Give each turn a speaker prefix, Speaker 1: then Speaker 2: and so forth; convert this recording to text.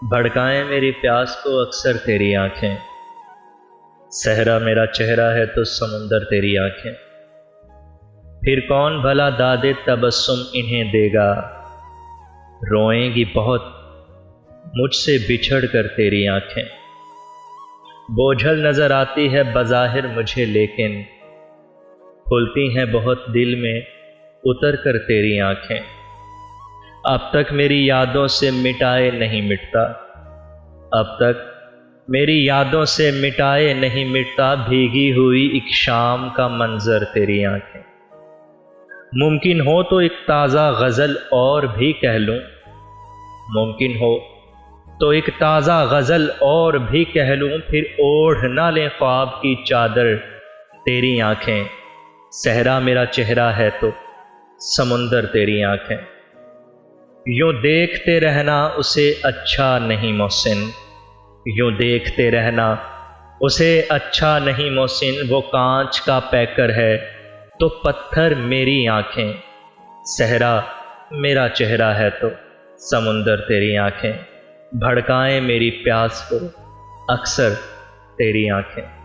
Speaker 1: भड़काएं मेरी प्यास को अक्सर तेरी आंखें। सहरा मेरा चेहरा है तो समुंदर तेरी आंखें। फिर कौन भला दादे तबस्सुम इन्हें देगा। रोएंगी बहुत मुझसे बिछड़ कर तेरी आंखें। बोझल नजर आती है बज़ाहिर मुझे, लेकिन खुलती हैं बहुत दिल में उतर कर तेरी आंखें। अब तक मेरी यादों से मिटाए नहीं मिटता, अब तक मेरी यादों से मिटाए नहीं मिटता भीगी हुई एक शाम का मंजर तेरी आंखें। मुमकिन हो तो एक ताज़ा गज़ल और भी कह लूं, मुमकिन हो तो एक ताज़ा गज़ल और भी कह लूं, फिर ओढ़ ना लें ख्वाब की चादर तेरी आंखें। सहरा मेरा चेहरा है तो समुंदर तेरी आंखें। यूं देखते रहना उसे अच्छा नहीं मोहसिन, यूं देखते रहना उसे अच्छा नहीं मोहसिन। वो कांच का पैकर है तो पत्थर मेरी आंखें। सहरा मेरा चेहरा है तो समुंदर तेरी आंखें। भड़काएं मेरी प्यास को अक्सर तेरी आंखें।